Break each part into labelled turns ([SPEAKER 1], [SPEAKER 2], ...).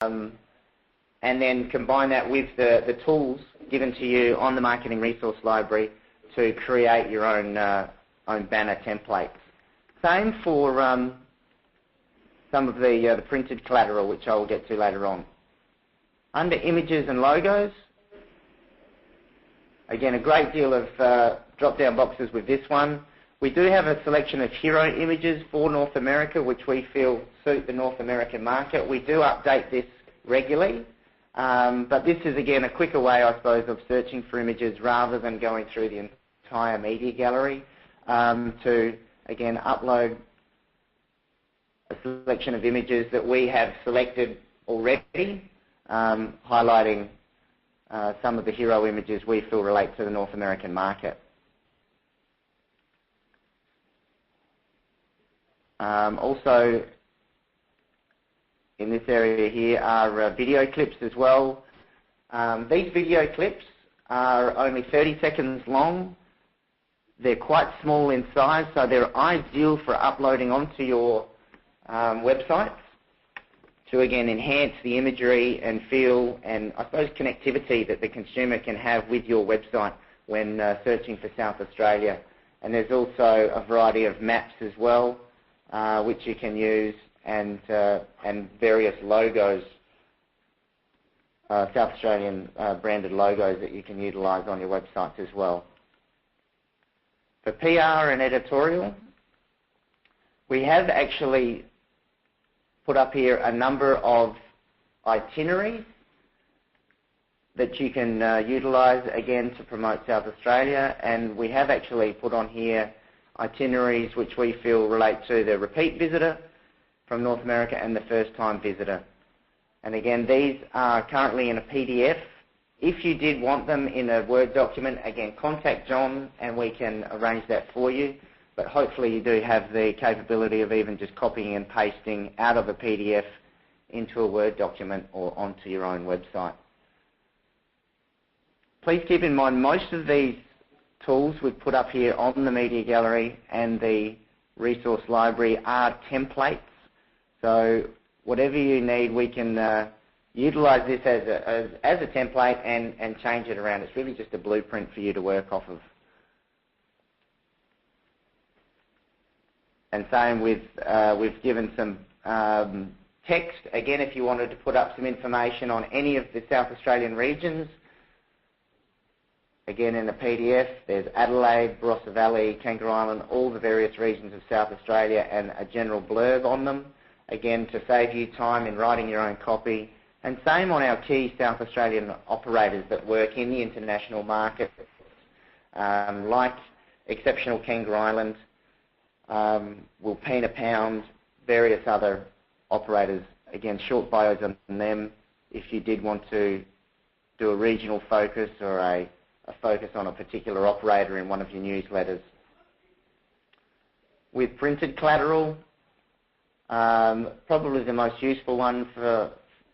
[SPEAKER 1] and then combine that with the tools given to you on the Marketing Resource Library to create your own banner templates. Same for some of the printed collateral, which I will get to later on. Under images and logos, again, a great deal of drop-down boxes with this one. We do have a selection of hero images for North America, which we feel suit the North American market. We do update this regularly, but this is, again, a quicker way, I suppose, of searching for images rather than going through the entire media gallery to, again, upload a selection of images that we have selected already, highlighting some of the hero images we feel relate to the North American market. Also, in this area here are video clips as well. These video clips are only 30 seconds long. They're quite small in size, so they're ideal for uploading onto your websites to, again, enhance the imagery and feel and, I suppose, connectivity that the consumer can have with your website when searching for South Australia. And there's also a variety of maps as well, which you can use, and various logos, South Australian branded logos that you can utilise on your websites as well. For PR and editorial, we have actually put up here a number of itineraries that you can utilise, again, to promote South Australia, and we have actually put on here itineraries which we feel relate to the repeat visitor from North America and the first-time visitor. And again, these are currently in a PDF. If you did want them in a Word document, again, contact John and we can arrange that for you. But hopefully you do have the capability of even just copying and pasting out of a PDF into a Word document or onto your own website. Please keep in mind, most of these tools we've put up here on the Media Gallery and the Resource Library are templates. So whatever you need, we can utilise this as a template and change it around. It's really just a blueprint for you to work off of. And same with, we've given some text. Again, if you wanted to put up some information on any of the South Australian regions, again in the PDF, there's Adelaide, Barossa Valley, Kangaroo Island, all the various regions of South Australia, and a general blurb on them, again to save you time in writing your own copy. And same on our key South Australian operators that work in the international market, like Exceptional Kangaroo Island, Wilpena Pound, various other operators. Again, short bios on them if you did want to do a regional focus or a focus on a particular operator in one of your newsletters. With printed collateral, probably the most useful one for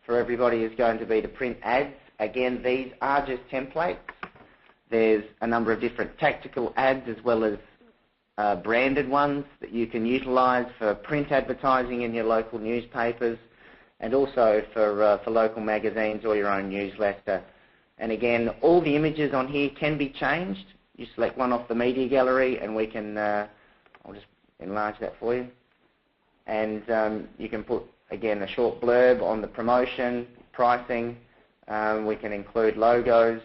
[SPEAKER 1] everybody is going to be the print ads. Again, these are just templates. There's a number of different tactical ads as well as branded ones that you can utilise for print advertising in your local newspapers and also for local magazines or your own newsletter. And again, all the images on here can be changed. You select one off the Media Gallery and we can, I'll just enlarge that for you. And you can put, again, a short blurb on the promotion, pricing. We can include logos,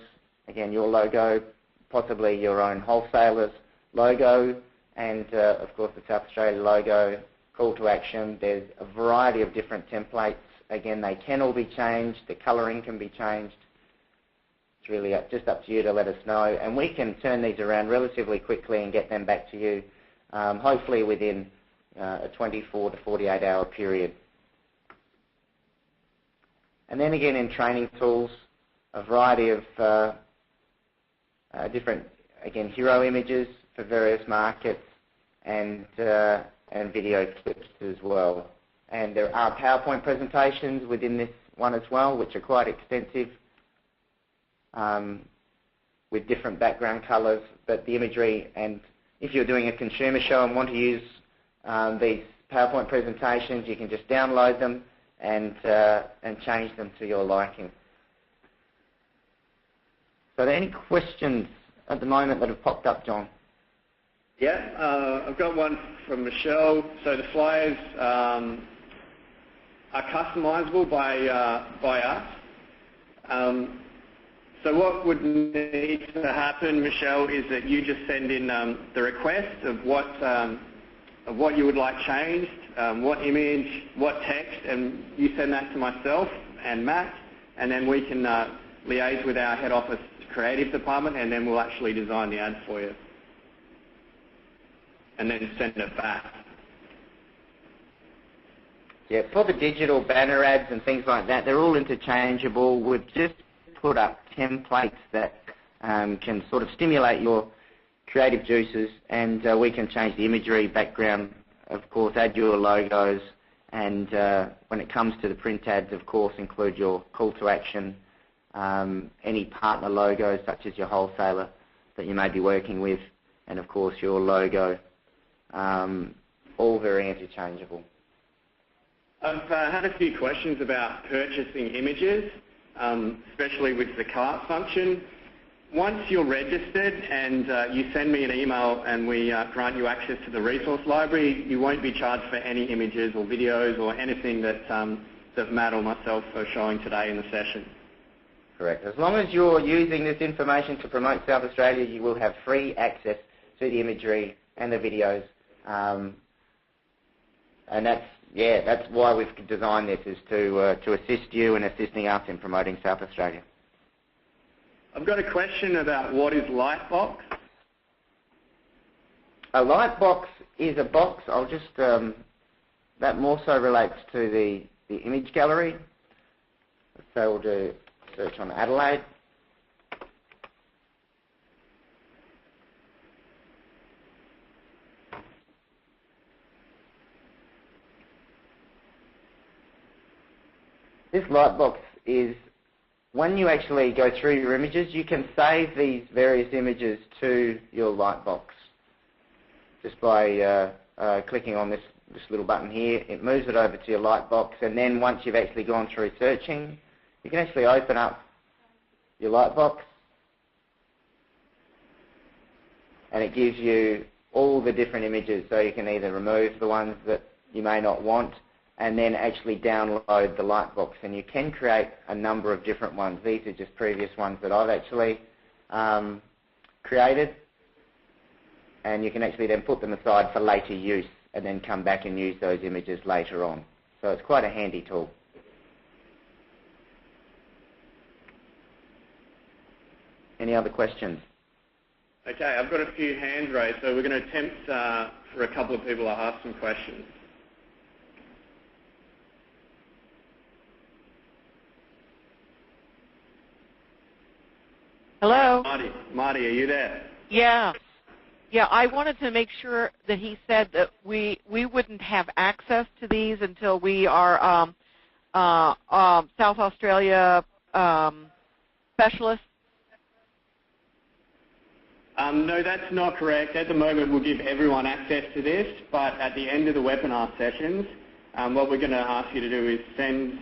[SPEAKER 1] again, your logo, possibly your own wholesaler's logo, and of course the South Australia logo, call to action. There's a variety of different templates. Again, they can all be changed. The colouring can be changed. It's really just up to you to let us know, and we can turn these around relatively quickly and get them back to you, hopefully within a 24 to 48 hour period. And then again, in training tools, a variety of different, again, hero images for various markets and video clips as well. And there are PowerPoint presentations within this one as well, which are quite extensive, with different background colours. But the imagery, and if you're doing a consumer show and want to use these PowerPoint presentations, you can just download them and change them to your liking. So are there any questions at the moment that have popped up, John?
[SPEAKER 2] Yeah, I've got one from Michelle. So the flyers are customizable by us. So what would need to happen, Michelle, is that you just send in the request of what you would like changed, what image, what text, and you send that to myself and Matt, and then we can liaise with our head office creative department, and then we'll actually design the ad for you and then send it back.
[SPEAKER 1] Yeah, for the digital banner ads and things like that, they're all interchangeable. We've just put up templates that can sort of stimulate your creative juices, and we can change the imagery, background, of course, add your logos, and when it comes to the print ads, of course, include your call to action, any partner logos such as your wholesaler that you may be working with, and of course your logo, all very interchangeable.
[SPEAKER 2] I've had a few questions about purchasing images, especially with the cart function. Once you're registered and you send me an email and we grant you access to the resource library, you won't be charged for any images or videos or anything that Matt or myself are showing today in the session.
[SPEAKER 1] Correct. As long as you're using this information to promote South Australia, you will have free access to the imagery and the videos. And that's why we've designed this, is to assist you in assisting us in promoting South Australia.
[SPEAKER 2] I've got a question about what is Lightbox.
[SPEAKER 1] A Lightbox is a box. I'll just that more so relates to the image gallery. So we'll do a search on Adelaide. This Lightbox is, when you actually go through your images, you can save these various images to your Lightbox just by clicking on this little button here. It moves it over to your Lightbox, and then once you've actually gone through searching, you can actually open up your Lightbox, and it gives you all the different images, so you can either remove the ones that you may not want and then actually download the Lightbox, and you can create a number of different ones. These are just previous ones that I've actually created, and you can actually then put them aside for later use and then come back and use those images later on. So it's quite a handy tool. Any other questions?
[SPEAKER 2] Okay, I've got a few hands raised, so we're going to attempt for a couple of people to ask some questions.
[SPEAKER 3] Hello?
[SPEAKER 2] Marty, are you there?
[SPEAKER 3] Yeah. Yeah, I wanted to make sure that he said that we wouldn't have access to these until we are South Australia specialists.
[SPEAKER 2] No, that's not correct. At the moment, we'll give everyone access to this, but at the end of the webinar sessions, what we're going to ask you to do is send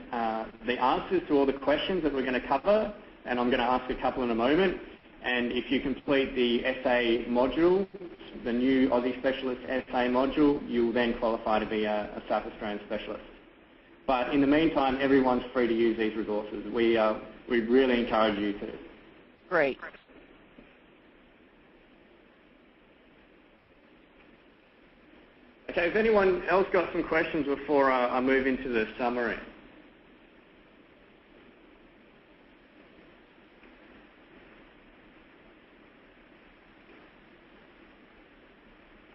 [SPEAKER 2] the answers to all the questions that we're going to cover, and I'm going to ask a couple in a moment. And if you complete the SA module, the new Aussie Specialist SA module, you'll then qualify to be a South Australian specialist. But in the meantime, everyone's free to use these resources. We really encourage you to.
[SPEAKER 3] Great.
[SPEAKER 2] Okay, has anyone else got some questions before I move into the summary?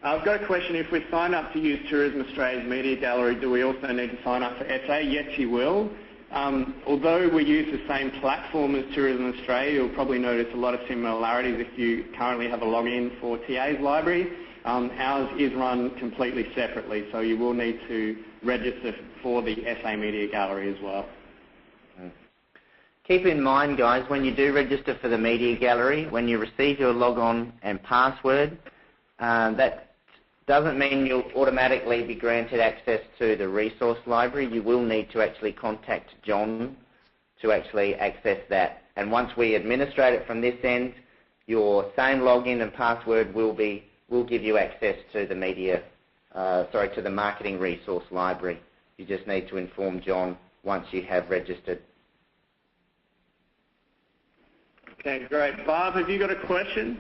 [SPEAKER 2] I've got a question. If we sign up to use Tourism Australia's Media Gallery, do we also need to sign up for SA? Yes, you will. Although we use the same platform as Tourism Australia, you'll probably notice a lot of similarities if you currently have a login for TA's library. Ours is run completely separately, so you will need to register for the SA Media Gallery as well.
[SPEAKER 1] Keep in mind, guys, when you do register for the Media Gallery, when you receive your logon and password, that doesn't mean you'll automatically be granted access to the resource library. You will need to actually contact John to actually access that. And once we administrate it from this end, your same login and password will give you access to the to the marketing resource library. You just need to inform John once you have registered.
[SPEAKER 2] Okay, great. Barb, have you got a question?